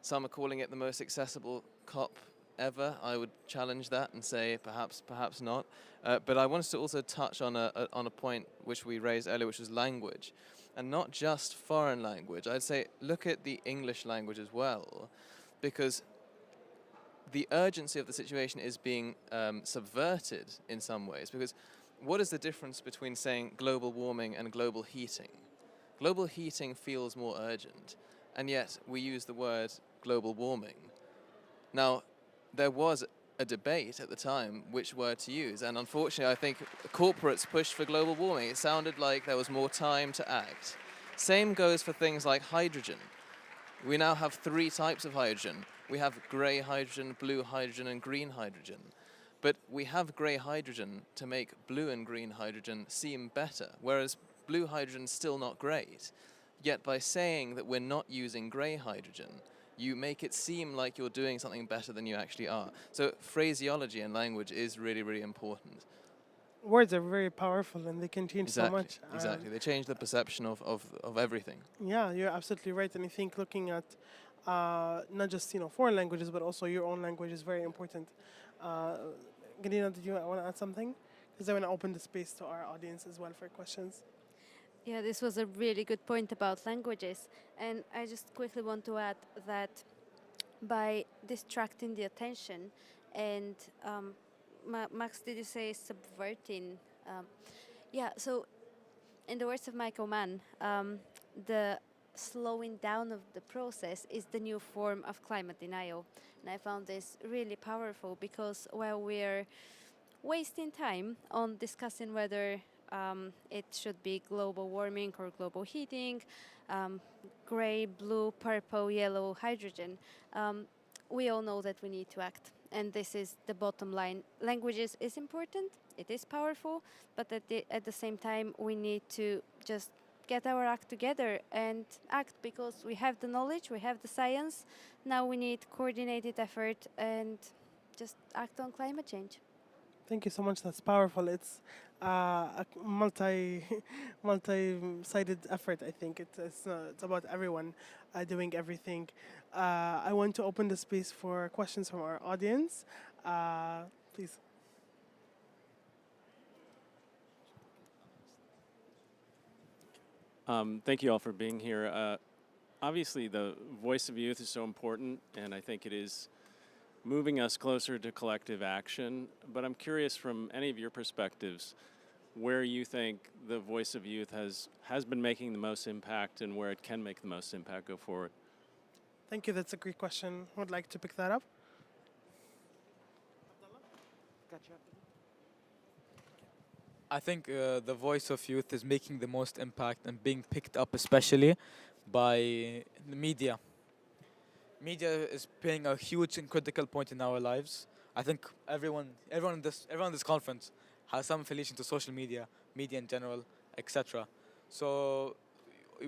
some are calling it the most accessible COP ever. I would challenge that and say perhaps not. But I wanted to also touch on a point which we raised earlier, which was language, and not just foreign language. I'd say look at the English language as well, because the urgency of the situation is being subverted in some ways. Because what is the difference between saying global warming and global heating? Global heating feels more urgent, and yet we use the word global warming. Now, there was a debate at the time which word to use, and unfortunately I think corporates pushed for global warming. It sounded like there was more time to act. Same goes for things like hydrogen. We now have 3 types of hydrogen. We have grey hydrogen, blue hydrogen, and green hydrogen. But we have grey hydrogen to make blue and green hydrogen seem better, whereas blue hydrogen is still not great. Yet by saying that we're not using grey hydrogen, you make it seem like you're doing something better than you actually are. So phraseology and language is really, really important. Words are very powerful and they can change so much. Exactly. They change the perception of everything. Yeah, you're absolutely right. And I think looking at not just foreign languages, but also your own language is very important. Galina, did you want to add something? Because I want to open the space to our audience as well for questions. Yeah, this was a really good point about languages. And I just quickly want to add that by distracting the attention and Max, did you say subverting? Yeah, so in the words of Michael Mann, the slowing down of the process is the new form of climate denial. And I found this really powerful because while we're wasting time on discussing whether it should be global warming or global heating, gray, blue, purple, yellow, hydrogen, we all know that we need to act. And this is the bottom line. Languages is important, it is powerful, but at the same time, we need to just get our act together and act because we have the knowledge, we have the science. Now we need coordinated effort and just act on climate change. Thank you so much. That's powerful. It's a multi-sided effort. I think it's about everyone doing everything. I want to open the space for questions from our audience. Please. Thank you all for being here. Obviously, the voice of youth is so important, and I think it is moving us closer to collective action. But I'm curious from any of your perspectives, where you think the voice of youth has been making the most impact and where it can make the most impact go forward. Thank you. That's a great question. Would like to pick that up. I think the voice of youth is making the most impact and being picked up especially by the media. Media is playing a huge and critical point in our lives. I think everyone in this conference has some affiliation to social media, media in general, etc. So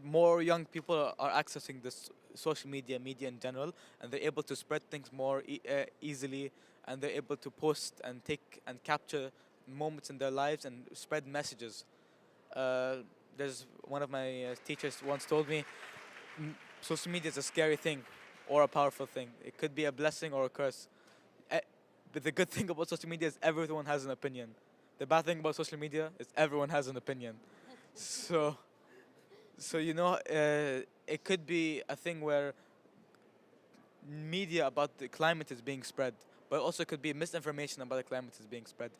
more young people are accessing this social media in general, and they're able to spread things more easily, and they're able to post and take and capture moments in their lives and spread messages. There's one of my teachers once told me, social media is a scary thing or a powerful thing. It could be a blessing or a curse. But the good thing about social media is everyone has an opinion. The bad thing about social media is everyone has an opinion. So, it could be a thing where media about the climate is being spread, but also could be misinformation about the climate is being spread.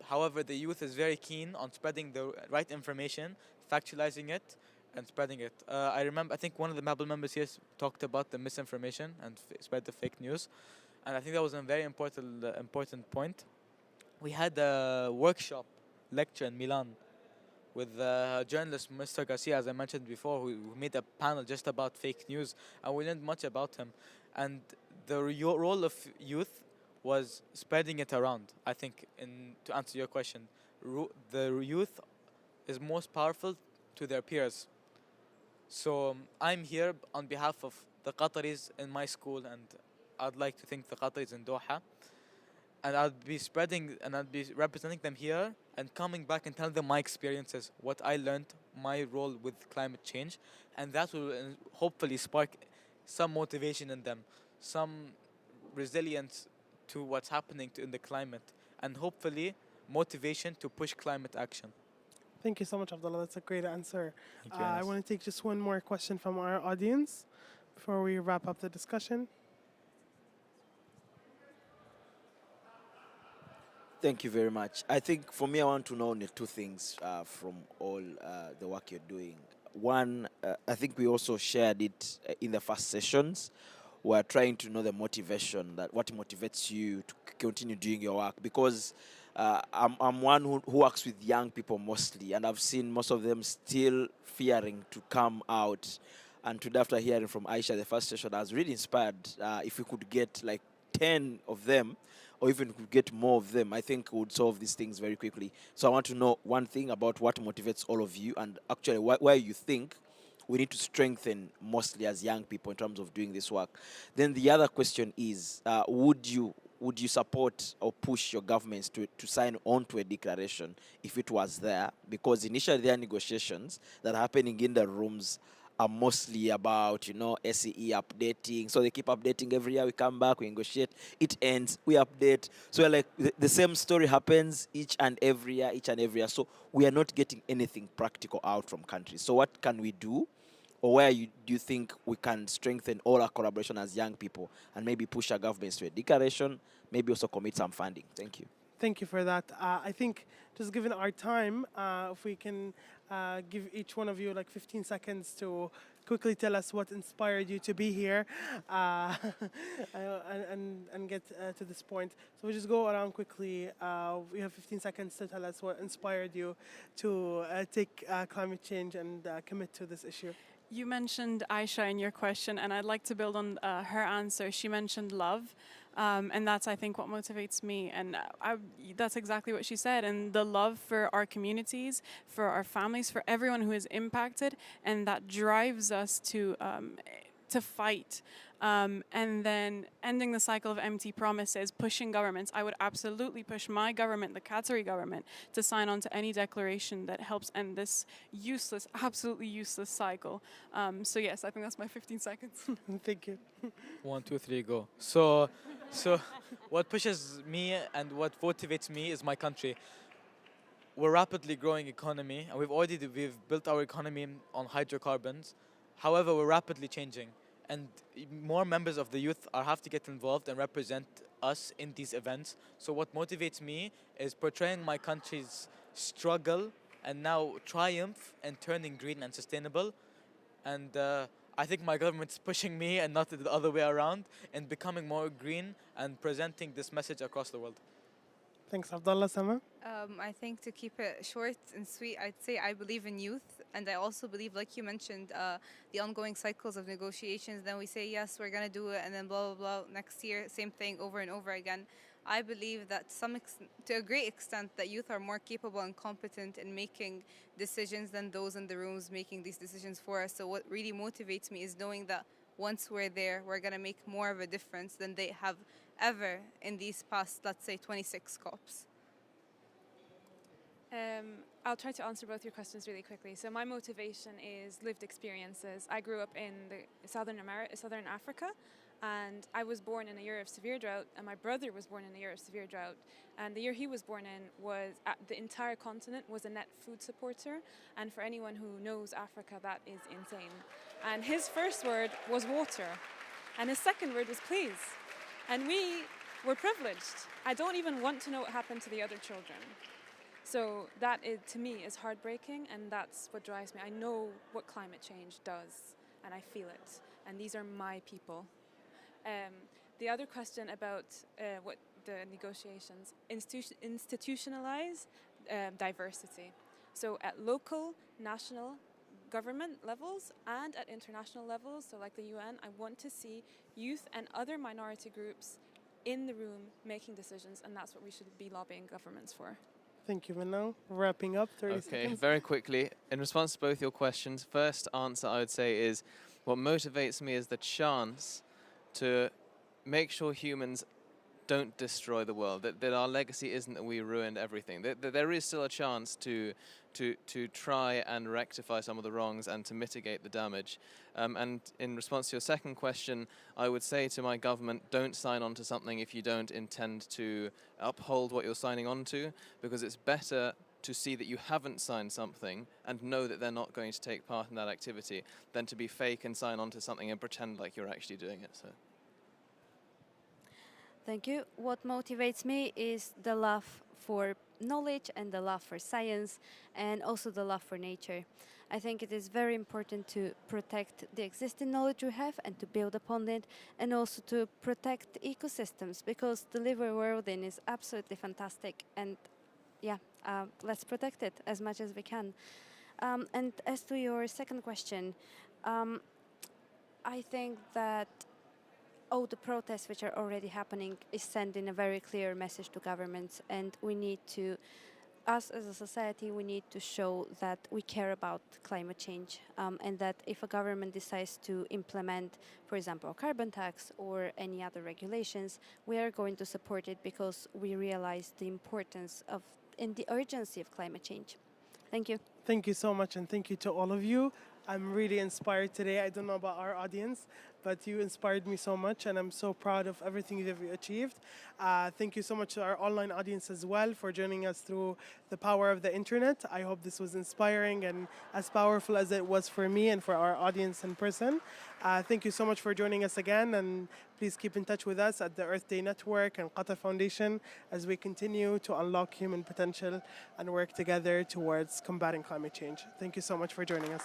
However, the youth is very keen on spreading the right information, factualizing it, and spreading it. I think one of the Mabel members here talked about the misinformation and spread the fake news, and I think that was a very important point. We had a workshop lecture in Milan with journalist Mr. Garcia, as I mentioned before, who made a panel just about fake news, and we learned much about him. And the role of youth was spreading it around. I think, to answer your question, the youth is most powerful to their peers. So I'm here on behalf of the Qataris in my school, and I'd like to thank the Qataris in Doha. And I'll be representing them here and coming back and telling them my experiences, what I learned, my role with climate change, and that will hopefully spark some motivation in them, some resilience to what's happening in the climate, and hopefully motivation to push climate action. Thank you so much, Abdullah. That's a great answer. Thank you, I Anas. want to take just one more question from our audience before we wrap up the discussion. Thank you very much. I think for me, I want to know only two things from all the work you're doing. One, I think we also shared it in the first sessions. We're trying to know the motivation, that what motivates you to continue doing your work, because I'm one who works with young people mostly, and I've seen most of them still fearing to come out. And today, after hearing from Aisha, the first session, I was really inspired. If we could get like 10 of them, or even could get more of them, I think we would solve these things very quickly. So I want to know one thing about what motivates all of you, and actually where you think we need to strengthen mostly as young people in terms of doing this work. Then the other question is, would you support or push your governments to sign on to a declaration if it was there? Because initially there are negotiations that are happening in the rooms are mostly about, SCE updating. So they keep updating every year. We come back, we negotiate. It ends, we update. So we're like, the same story happens each and every year. So we are not getting anything practical out from countries. So what can we do? Or where do you think we can strengthen all our collaboration as young people and maybe push our governments to a declaration, maybe also commit some funding? Thank you. Thank you for that. I think just given our time, if we can give each one of you like 15 seconds to quickly tell us what inspired you to be here and get to this point. So we just go around quickly. We have 15 seconds to tell us what inspired you to take climate change and commit to this issue. You mentioned Aisha in your question, and I'd like to build on her answer. She mentioned love, and that's, I think, what motivates me. And that's exactly what she said. And the love for our communities, for our families, for everyone who is impacted, and that drives us to fight. And then ending the cycle of empty promises, pushing governments. I would absolutely push my government, the Qatari government, to sign on to any declaration that helps end this useless, absolutely useless cycle. So yes, I think that's my 15 seconds. Thank you. 1, 2, 3, go. So what pushes me and what motivates me is my country. We're a rapidly growing economy, and we've built our economy on hydrocarbons. However, we're rapidly changing, and more members of the youth have to get involved and represent us in these events. So what motivates me is portraying my country's struggle and now triumph and turning green and sustainable. And I think my government's pushing me and not the other way around and becoming more green and presenting this message across the world. Thanks, Abdullah. Sama? I think to keep it short and sweet, I'd say I believe in youth, and I also believe, like you mentioned, the ongoing cycles of negotiations. Then we say, yes, we're going to do it, and then blah, blah, blah, next year, same thing over and over again. I believe that to a great extent that youth are more capable and competent in making decisions than those in the rooms making these decisions for us. So what really motivates me is knowing that once we're there, we're going to make more of a difference than they have ever in these past, let's say, 26 COPs. I'll try to answer both your questions really quickly. So my motivation is lived experiences. I grew up in Southern Africa, And I was born in a year of severe drought, and my brother was born in a year of severe drought. And the year he was born in was, the entire continent was a net food supporter. And for anyone who knows Africa, that is insane. And his first word was water. And his second word was please. And we were privileged. I don't even want to know what happened to the other children. So that, to me, is heartbreaking, and that's what drives me. I know what climate change does, and I feel it. And these are my people. The other question about what the negotiations institutionalize diversity. So at local, national government levels and at international levels, so like the UN, I want to see youth and other minority groups in the room making decisions, and that's what we should be lobbying governments for. Thank you, Manal. Wrapping up, 30 Okay, seconds. very quickly, in response to both your questions, first answer I would say is what motivates me is the chance to make sure humans don't destroy the world, that our legacy isn't that we ruined everything, that there is still a chance to try and rectify some of the wrongs and to mitigate the damage. And in response to your second question, I would say to my government, don't sign on to something if you don't intend to uphold what you're signing on to, because it's better to see that you haven't signed something and know that they're not going to take part in that activity than to be fake and sign on to something and pretend like you're actually doing it. So. Thank you. What motivates me is the love for knowledge and the love for science and also the love for nature. I think it is very important to protect the existing knowledge we have and to build upon it, and also to protect ecosystems, because the live world in is absolutely fantastic, and let's protect it as much as we can. And as to your second question, I think that all the protests which are already happening is sending a very clear message to governments, and we need to, us as a society, we need to show that we care about climate change, and that if a government decides to implement, for example, a carbon tax or any other regulations, we are going to support it because we realize the importance of and the urgency of climate change. Thank you. Thank you so much, and thank you to all of you. I'm really inspired today. I don't know about our audience, but you inspired me so much, and I'm so proud of everything that we achieved. Thank you so much to our online audience as well for joining us through the power of the internet. I hope this was inspiring and as powerful as it was for me and for our audience in person. Thank you so much for joining us again, and please keep in touch with us at the Earth Day Network and Qatar Foundation as we continue to unlock human potential and work together towards combating climate change. Thank you so much for joining us.